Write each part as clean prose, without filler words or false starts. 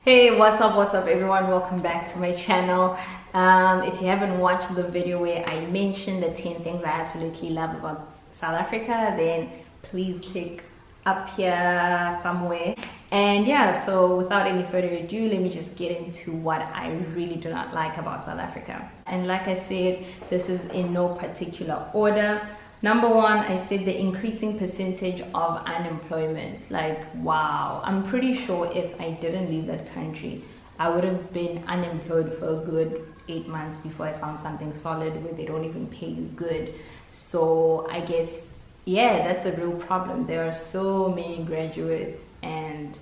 Hey, what's up everyone, welcome back to my channel. If you haven't watched the video where I mentioned the 10 things I absolutely love about South Africa, then please click up here somewhere. And yeah, so without any further ado, let me just get into what I really do not like about South Africa. And like I said, this is in no particular order. Number one, I said the increasing percentage of unemployment. Like, wow. I'm pretty sure if I didn't leave that country, I would have been unemployed for a good 8 months before I found something solid where they don't even pay you good. So I guess, yeah, that's a real problem. There are so many graduates and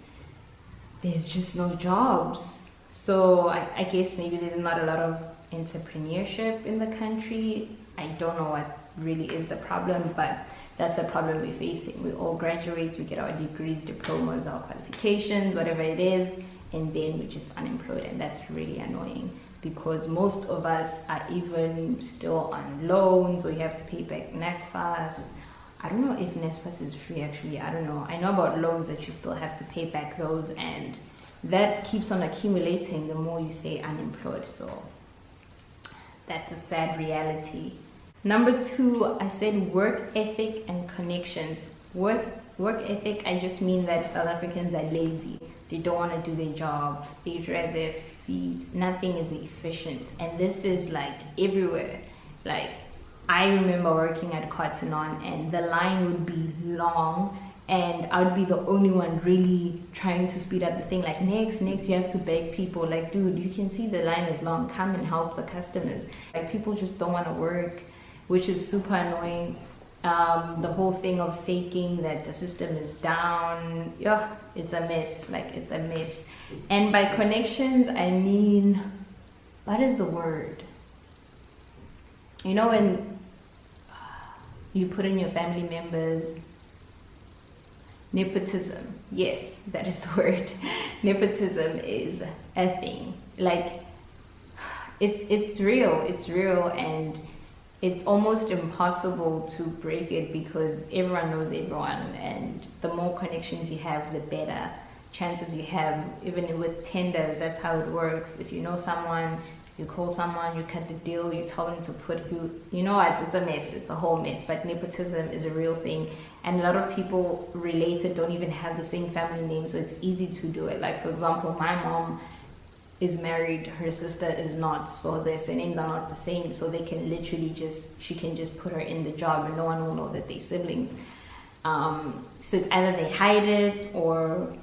there's just no jobs. So I guess maybe there's not a lot of entrepreneurship in the country. I don't know what really is the problem, but that's the problem we're facing. We all graduate, we get our degrees, diplomas, our qualifications, whatever it is, and then we're just unemployed, and that's really annoying because most of us are even still on loans, or you have to pay back NSFAS. I don't know if NSFAS is free actually, I don't know. I know about loans that you still have to pay back those, and that keeps on accumulating the more you stay unemployed. So that's a sad reality. Number two, I said work ethic and connections. Work ethic, I just mean that South Africans are lazy. They don't want to do their job. They drag their feet. Nothing is efficient. And this is like everywhere. Like, I remember working at Cotton On and the line would be long and I would be the only one really trying to speed up the thing. Like, next, you have to beg people. Like, dude, you can see the line is long. Come and help the customers. Like, people just don't want to work, which is super annoying. The whole thing of faking that the system is down, yeah, it's a mess. Like, it's a mess. And by connections, I mean, what is the word? You know, when you put in your family members, nepotism. Yes, that is the word. Nepotism is a thing. Like, it's real, and it's almost impossible to break it because everyone knows everyone, and the more connections you have, the better chances you have. Even with tenders, that's how it works. If you know someone, you call someone, you cut the deal, you tell them to put who, you know what, it's a mess, it's a whole mess. But nepotism is a real thing, and a lot of people related don't even have the same family name, so it's easy to do it. Like, for example, my mom is married, her sister is not, so their surnames are not the same, so they can literally she can just put her in the job and no one will know that they're siblings. So it's either they hide it or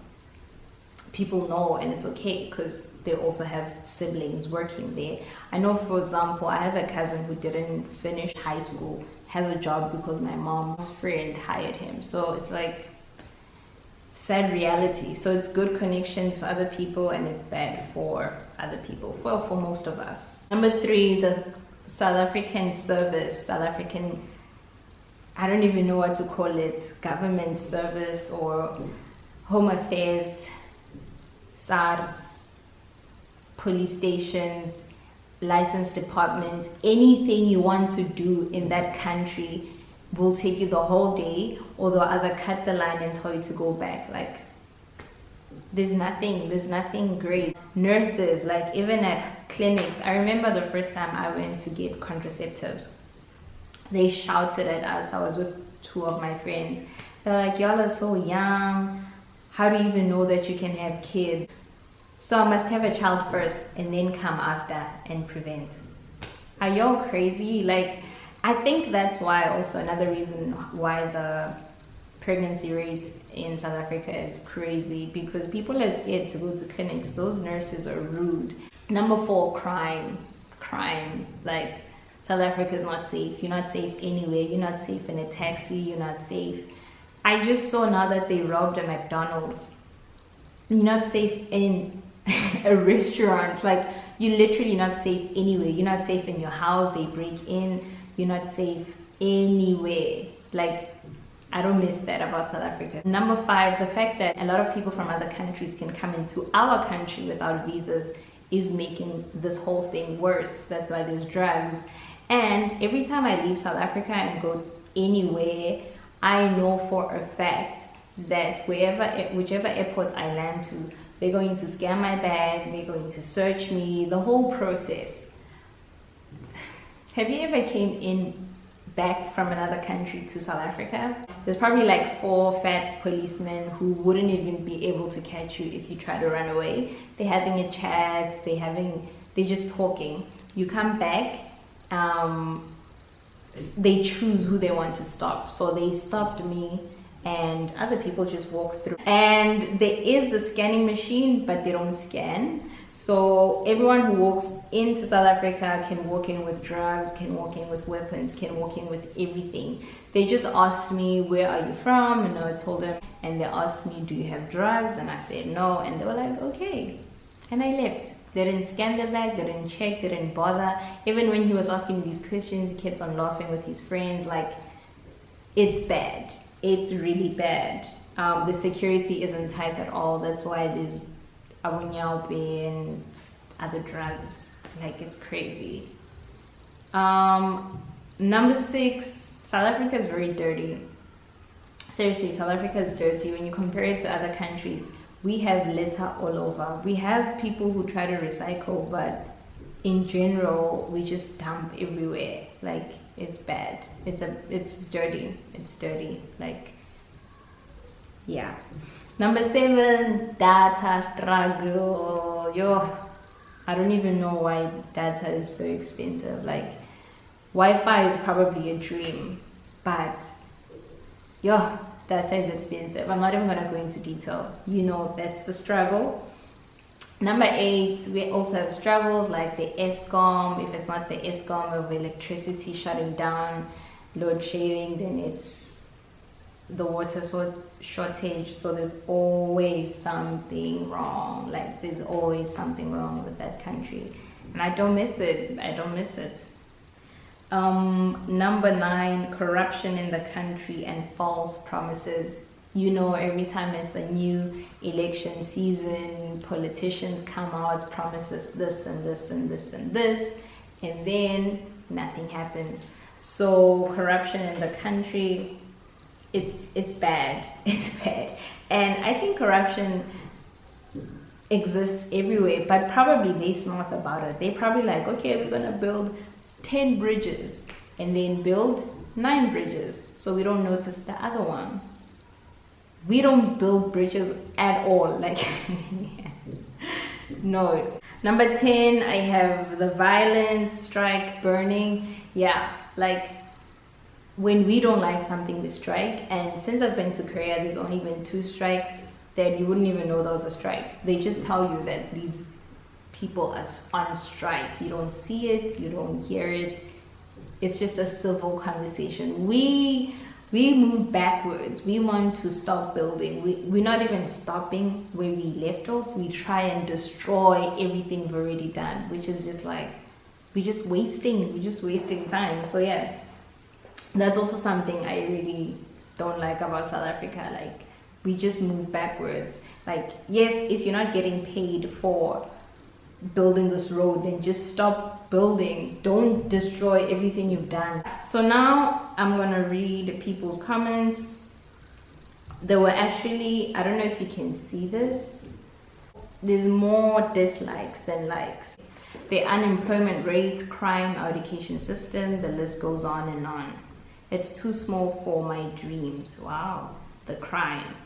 people know and it's okay because they also have siblings working there. I know, for example, I have a cousin who didn't finish high school, has a job because my mom's friend hired him. So it's like sad reality. So it's good connections for other people and it's bad for other people, for most of us. Number three, the South African service, I don't even know what to call it, government service or home affairs, SARS, police stations, license departments, anything you want to do in that country will take you the whole day, or they'll either cut the line and tell you to go back. Like, there's nothing great. Nurses, like even at clinics, I remember the first time I went to get contraceptives, they shouted at us. I was with two of my friends. They're like, y'all are so young, how do you even know that you can have kids? So I must have a child first and then come after and prevent. Are y'all crazy? Like, I think that's why also another reason why the pregnancy rate in South Africa is crazy, because people are scared to go to clinics. Those nurses are rude. Number four, crime. Like, South Africa is not safe. You're not safe anywhere. You're not safe in a taxi. You're not safe. I just saw now that they robbed a McDonald's. You're not safe in a restaurant. Like, you're literally not safe anywhere. You're not safe in your house. They break in. You're not safe anywhere. Like, I don't miss that about South Africa. Number five, the fact that a lot of people from other countries can come into our country without visas is making this whole thing worse. That's why there's drugs. And every time I leave South Africa and go anywhere, I know for a fact that whichever airport I land to, they're going to scan my bag, they're going to search me, the whole process. Have you ever came in back from another country to South Africa? There's probably like 4 fat policemen who wouldn't even be able to catch you if you try to run away. They're having a chat, they're just talking. You come back, they choose who they want to stop. So they stopped me, and other people just walk through. And there is the scanning machine, but they don't scan. So everyone who walks into South Africa can walk in with drugs, can walk in with weapons, can walk in with everything. They just asked me, where are you from? And I told them, and they asked me, do you have drugs? And I said no, and they were like, okay. And I left. They didn't scan their bag, they didn't check, they didn't bother. Even when he was asking me these questions, he kept on laughing with his friends. Like, it's bad. It's really bad. The security isn't tight at all. That's why there's abunyaope and other drugs. Like, it's crazy. Number 6, South Africa is very dirty. Seriously, South Africa is dirty. When you compare it to other countries, we have litter all over. We have people who try to recycle, but in general, we just dump everywhere. Like, it's bad. It's dirty. It's dirty. Like, yeah. Number 7, data struggle. Yo, I don't even know why data is so expensive. Like, Wi-Fi is probably a dream, but yo, data is expensive. I'm not even gonna go into detail. You know, that's the struggle. Number 8, we also have struggles like the Eskom. If it's not the Eskom of electricity shutting down, load shedding, then it's the water shortage. So there's always something wrong. Like, there's always something wrong with that country, and I don't miss it. I don't miss it. Number 9, corruption in the country and false promises. You know, every time it's a new election season, politicians come out, promises this and this and this and this, and then nothing happens. So corruption in the country, it's bad. It's bad. And I think corruption exists everywhere, but probably they're smart about it. They're probably like, okay, we're gonna build 10 bridges and then build 9 bridges so we don't notice the other one. We don't build bridges at all. Like, no. Number 10, I have the violence, strike, burning. Yeah, like, when we don't like something, we strike. And since I've been to Korea, there's only been 2 strikes that you wouldn't even know there was a strike. They just tell you that these people are on strike. You don't see it, you don't hear it. It's just a civil conversation. We move backwards. We want to stop building. We're not even stopping where we left off. We try and destroy everything we've already done, which is just like, we're just wasting time. So yeah, that's also something I really don't like about South Africa. Like, we just move backwards. Like, yes, if you're not getting paid for building this road, then just stop building. Don't destroy everything you've done. So now I'm gonna read people's comments. There were actually, I don't know if you can see this, there's more dislikes than likes. The unemployment rate, crime, our education system, the list goes on and on. It's too small for my dreams. Wow. The crime.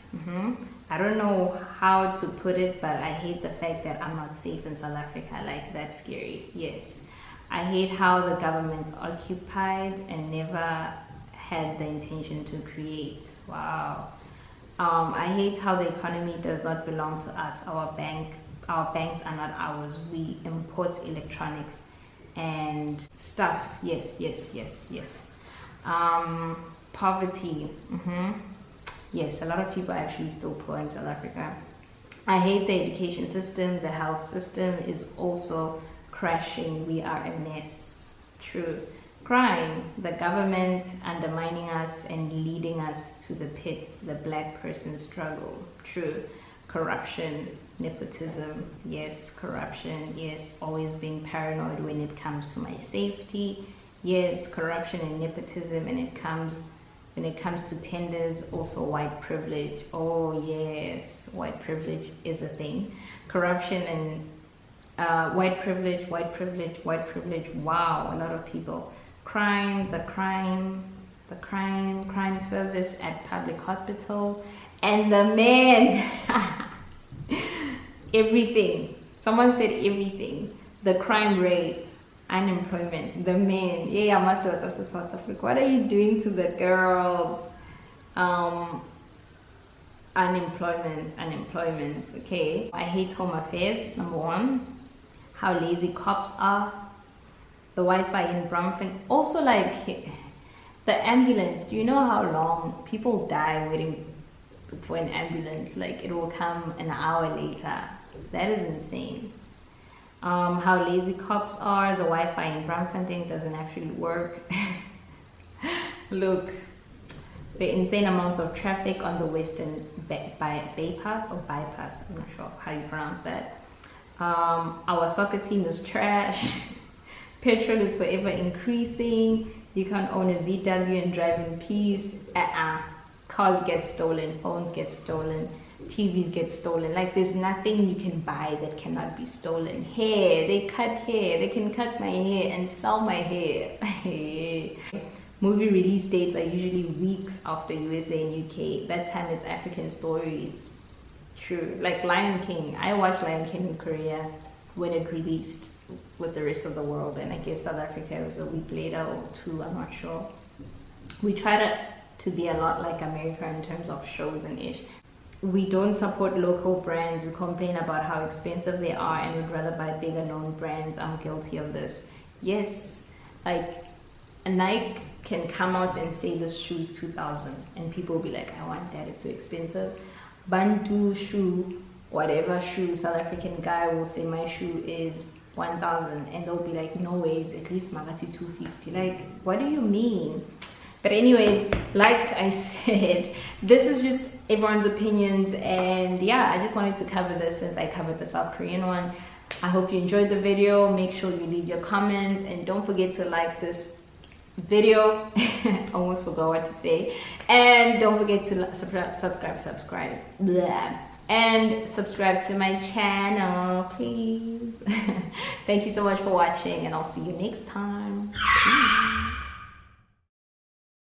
I don't know how to put it, but I hate the fact that I'm not safe in South Africa. Like, that's scary. Yes. I hate how the government occupied and never had the intention to create. Wow. I hate how the economy does not belong to us. Our banks are not ours. We import electronics and stuff. Yes. Poverty. Yes, a lot of people are actually still poor in South Africa. I hate the education system. The health system is also crashing. We are a mess. True. Crime, the government undermining us and leading us to the pits. The black person struggle. True. Corruption, nepotism. Yes, corruption. Yes, always being paranoid when it comes to my safety. Yes, corruption and nepotism, and it comes When it comes to tenders, also white privilege. Oh yes, white privilege is a thing. Corruption and white privilege, white privilege, white privilege. Wow, a lot of people. Crime service at public hospital, and the men. Everything. Someone said everything. The crime rate, unemployment, the men. Yeah, that's South Africa. What are you doing to the girls? Unemployment. Okay. I hate home affairs, number one. How lazy cops are. The Wi-Fi in Braamfontein. Also, like the ambulance. Do you know how long people die waiting for an ambulance? Like it will come an hour later. That is insane. How lazy cops are. The Wi-Fi in Braamfontein doesn't actually work. Look, the insane amounts of traffic on the Western bypass, I'm not sure how you pronounce that. Our soccer team is trash. Petrol is forever increasing. You can't own a VW and drive in peace. Cars get stolen, phones get stolen, TVs get stolen. Like there's nothing you can buy that cannot be stolen. Hair, they cut hair. They can cut my hair and sell my hair. Movie release dates are usually weeks after USA and UK. That time it's African stories. True. Like Lion King. I watched Lion King in Korea when it released with the rest of the world, and I guess South Africa was a week later or two, I'm not sure. We try to be a lot like America in terms of shows and ish. We don't support local brands. We complain about how expensive they are and would rather buy bigger known brands. I'm guilty of this. Yes, like a Nike can come out and say this shoe's 2,000 and people will be like, I want that, it's so expensive. Bantu shoe, whatever shoe, South African guy will say my shoe is 1,000 and they'll be like, no ways, at least magati 250. Like, what do you mean? But anyways, like I said, this is just everyone's opinions, and yeah, I just wanted to cover this since I covered the South Korean one. I hope you enjoyed the video. Make sure you leave your comments and don't forget to like this video. Almost forgot what to say. And don't forget to subscribe. Blah. And subscribe to my channel, please. Thank you so much for watching, and I'll see you next time. Peace.